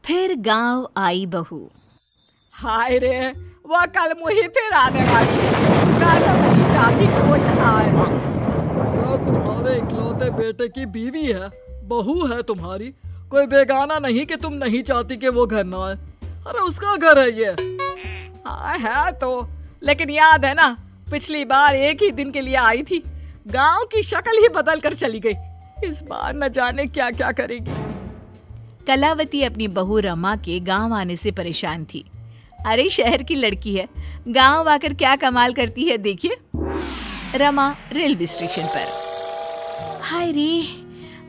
फिर गांव आई बहू। हाय रे, वह कल मुही फिर आने वाली है। मैं तो नहीं चाहती कि वो यहाँ आए। वो तुम्हारे इकलौते बेटे की बीवी है, बहू है तुम्हारी, कोई बेगाना नहीं कि तुम नहीं चाहती कि वो घर ना आए। अरे उसका घर है ये। हाँ है तो, लेकिन याद है ना, पिछली बार एक ही दिन के लिए आई थी, गांव की शक्ल ही बदल कर चली गई। इस बार न जाने क्या क्या करेगी। कलावती अपनी बहू रमा के गांव आने से परेशान थी। अरे शहर की लड़की है, गांव आकर क्या कमाल करती है देखिए। रमा रेलवे स्टेशन पर। हाय रे,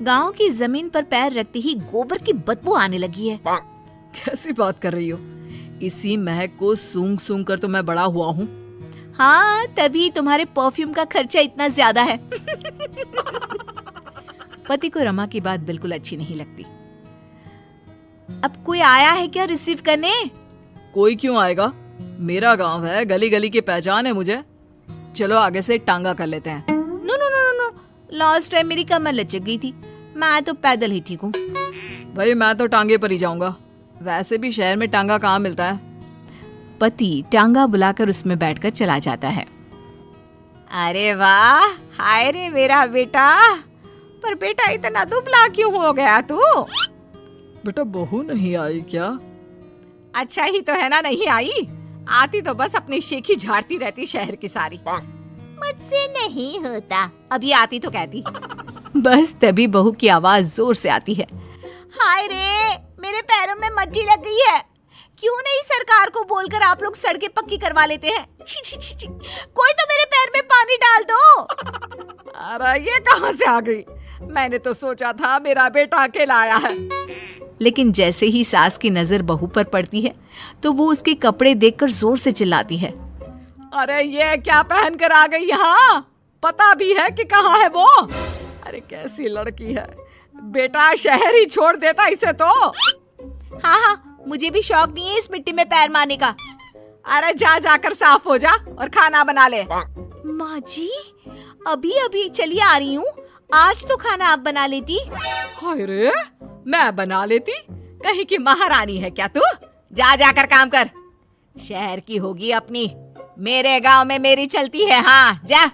गांव की जमीन पर पैर रखते ही गोबर की बदबू आने लगी है। कैसी बात कर रही हो? इसी महक को सूंघ सूंघ कर तो मैं बड़ा हुआ हूँ। हाँ, तभी तुम्हारे परफ्यूम का खर्चा इतना ज्यादा है। पति को रमा की बात बिल्कुल अच्छी नहीं लगती। अब कोई आया है क्या रिसीव करने? कोई क्यों आएगा, मेरा गांव है, गली गली की पहचान है मुझे। चलो आगे से टांगा कर लेते हैं। No no no no, last time मेरी कमर लचक गई थी, मैं तो पैदल ही ठीक हूँ। भाई मैं तो टांगे पर ही जाऊंगा, वैसे भी शहर में टांगा कहाँ मिलता है। पति टांगा बुलाकर उसमें बैठकर चला जाता है। अरे वाह, हाय रे मेरा बेटा। पर बेटा इतना दुबला क्यों हो गया तू? बेटा बहू नहीं आई क्या? अच्छा ही तो है ना नहीं आई, आती तो बस अपनी शेखी झाड़ती रहती शहर की सारी। मुझसे नहीं होता, अभी आती तो कहती। बस तभी बहू की आवाज जोर से आती है। हाय रे, मेरे पैरों में मज्जी लग गई है। क्यों नहीं सरकार को बोलकर आप लोग सड़कें पक्की करवा लेते हैं? छी छी छी छी, कोई तो मेरे पैर में पानी डाल दो। अरे ये कहां से आ गई? मैंने तो सोचा था मेरा बेटा अकेला आया है। लेकिन जैसे ही सास की नजर बहू पर पड़ती है तो वो उसके कपड़े देखकर जोर से चिल्लाती है। अरे ये क्या पहन कर आ गई यहाँ? पता भी है कि कहाँ है वो? अरे कैसी लड़की है, बेटा शहर ही छोड़ देता इसे तो। हाँ हाँ, मुझे भी शौक नहीं है इस मिट्टी में पैर मारने का। अरे जा जाकर साफ हो जा और खाना बना ले। माँ जी, अभी अभी चली आ रही हूँ, आज तो खाना आप बना लेती। हाय रे, मैं बना लेती? कहीं की महारानी है क्या तू? जा जाकर काम कर, शहर की होगी अपनी, मेरे गांव में मेरी चलती है। हाँ जा।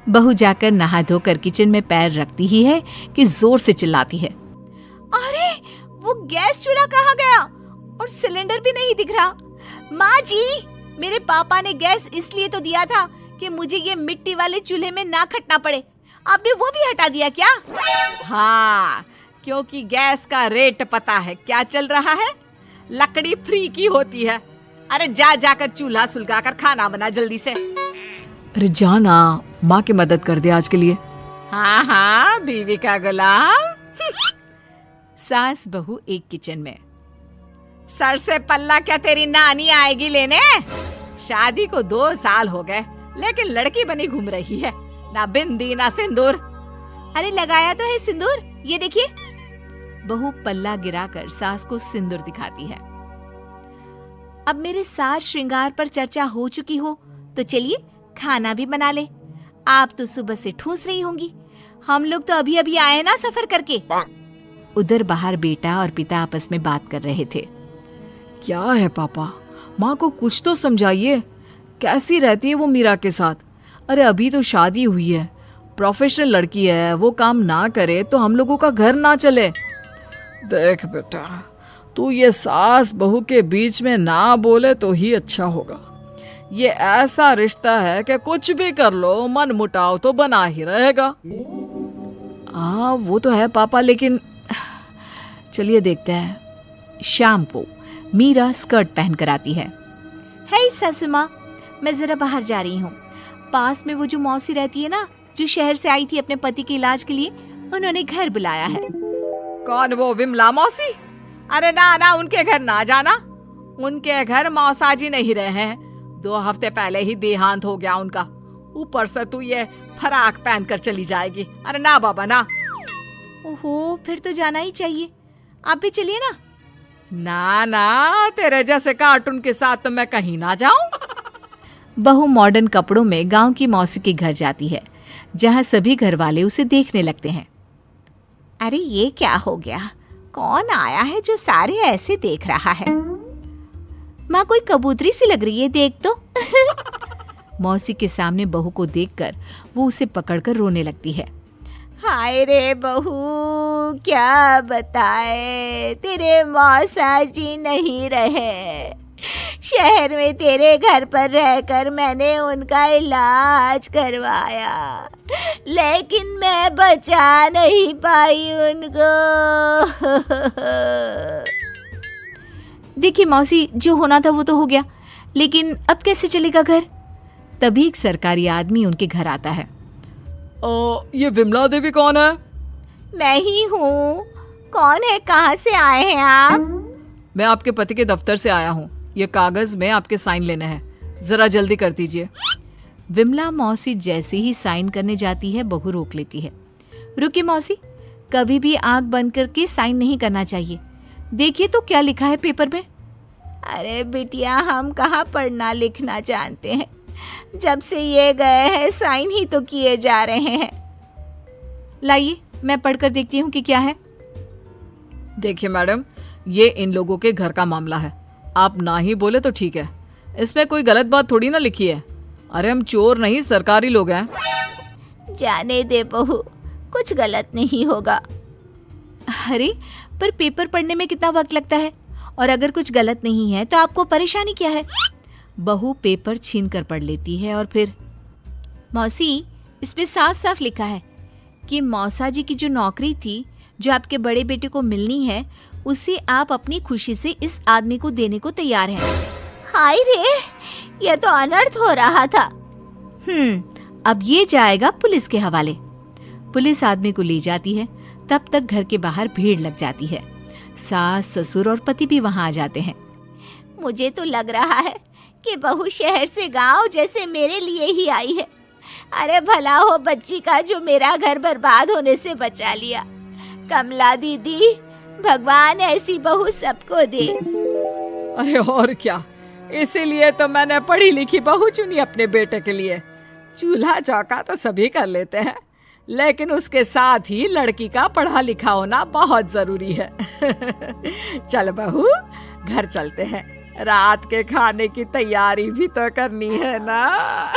बहू जाकर नहा धोकर किचन में पैर रखती ही है कि जोर से चिल्लाती है। अरे वो गैस चूल्हा कहाँ गया? और सिलेंडर भी नहीं दिख रहा। माँ जी, मेरे पापा ने गैस इसलिए तो दिया था कि मुझे ये मिट्टी वाले चूल्हे में ना खटना पड़े, आपने वो भी हटा दिया क्या? हाँ, क्योंकि गैस का रेट पता है क्या चल रहा है, लकड़ी फ्री की होती है। अरे जा जाकर चूल्हा सुलगाकर खाना बना जल्दी से। अरे जाना, माँ की मदद कर दे आज के लिए। हाँ हाँ, बीवी का गुलाम। सास बहू एक किचन में। सर से पल्ला क्या तेरी नानी आएगी लेने? शादी को 2 साल हो गए, लेकिन लड़की बनी घूम रही है, ना बिंदी ना सिंदूर। अरे लगाया तो है सिंदूर, ये देखिए। बहू पल्ला गिराकर सास को सिंदूर दिखाती है। अब मेरे साज श्रृंगार पर चर्चा हो चुकी हो तो चलिए खाना भी बना ले। आप तो सुबह से ठूस रही होंगी, हम लोग तो अभी अभी आए ना सफर करके। उधर बाहर बेटा और पिता आपस में बात कर रहे थे। क्या है पापा, माँ को कुछ तो समझाइए, कैसी रहती है वो मीरा के साथ? अरे अभी तो शादी हुई है, प्रोफेशनल लड़की है, वो काम ना करे तो हम लोगों का घर ना चले। देख बेटा, तू ये सास बहू के बीच में ना बोले तो ही अच्छा होगा। ये ऐसा रिश्ता है कि कुछ भी कर लो, मन मुटाव तो बना ही रहेगा। वो तो है पापा, लेकिन चलिए देखते हैं। शाम को मीरा स्कर्ट पहन कर आती है। हे सासू माँ, मैं जरा बाहर जा रही हूँ। पास में वो जो मौसी रहती है ना, जो शहर से आई थी अपने पति के इलाज के लिए, उन्होंने घर बुलाया है। कौन, वो विमला मौसी? अरे ना ना, उनके घर ना जाना, उनके घर मौसाजी नहीं रहे हैं, 2 हफ्ते पहले ही देहांत हो गया उनका। ऊपर से तू ये फराक पहन कर चली जाएगी। अरे ना बाबा ना। ओहो, फिर तो जाना ही चाहिए, आप भी चलिए ना। ना ना, तेरे जैसे कार्टून के साथ तो मैं कहीं ना जाऊं। बहू मॉडर्न कपड़ों में गांव की मौसी के घर जाती है, जहां सभी घर वाले उसे देखने लगते हैं। अरे ये क्या हो गया, कौन आया है जो सारे ऐसे देख रहा है? माँ, कोई कबूतरी सी लग रही है, देख तो। मौसी के सामने बहू को देखकर वो उसे पकड़कर रोने लगती है। हाय रे बहू, क्या बताए, तेरे मौसा जी नहीं रहे। शहर में तेरे घर पर रहकर मैंने उनका इलाज करवाया, लेकिन मैं बचा नहीं पाई उनको। देखिए मौसी, जो होना था वो तो हो गया, लेकिन अब कैसे चलेगा घर? तभी एक सरकारी आदमी उनके घर आता है। ये विमला देवी कौन है? मैं ही हूँ। कौन है, कहाँ से आए हैं आप? मैं आपके पति के दफ्तर से आया हूँ। ये कागज में आपके साइन लेने हैं, जरा जल्दी कर दीजिए। विमला मौसी जैसे ही साइन करने जाती है, बहू रोक लेती है। रुकिए मौसी, कभी भी आंख बंद करके साइन नहीं करना चाहिए। देखिए तो क्या लिखा है पेपर में। अरे बिटिया, हम कहाँ पढ़ना लिखना जानते हैं। जब से ये गए हैं साइन ही तो किए जा रहे हैं। लाइए, मैं पढ़कर देखती हूँ कि क्या है। देखिए मैडम, ये इन लोगों के घर का मामला है। आप ना ही बोले तो ठीक है, इसमें कोई गलत बात थोड़ी ना लिखी है। अरे हम चोर नहीं, सरकारी लोग हैं। जाने दे बहू, कुछ गलत नहीं होगा। अरे पर पेपर पढ़ने में कितना वक्त लगता है, और अगर कुछ गलत नहीं है तो आपको परेशानी क्या है? बहू पेपर छीन कर पढ़ लेती है और फिर, मौसी, इस पे साफ साफ लिखा है कि मौसा जी की जो नौकरी थी, जो आपके बड़े बेटे को मिलनी है, उसे आप अपनी खुशी से इस आदमी को देने को तैयार हैं। हाय रे, ये तो अनर्थ हो रहा था। अब ये जाएगा पुलिस के हवाले। पुलिस आदमी को ले जाती है। तब तक घर के बाहर भीड़ लग जाती है। सास, ससुर और पति भी वहां आ जाते हैं। मुझे तो लग रहा है कि बहू शहर से गांव जैसे मेरे लिए ही आई है। अरे भला हो बच्ची का जो मेरा घर बर्बाद होने से बचा लिया। कमला दीदी, भगवान ऐसी बहू सबको दे। अरे और क्या, इसीलिए तो मैंने पढ़ी लिखी बहू चुनी अपने बेटे के लिए। चूल्हा चौका तो सभी कर लेते हैं, लेकिन उसके साथ ही लड़की का पढ़ा लिखा होना बहुत जरूरी है। चल बहू, घर चलते हैं, रात के खाने की तैयारी भी तो करनी है ना।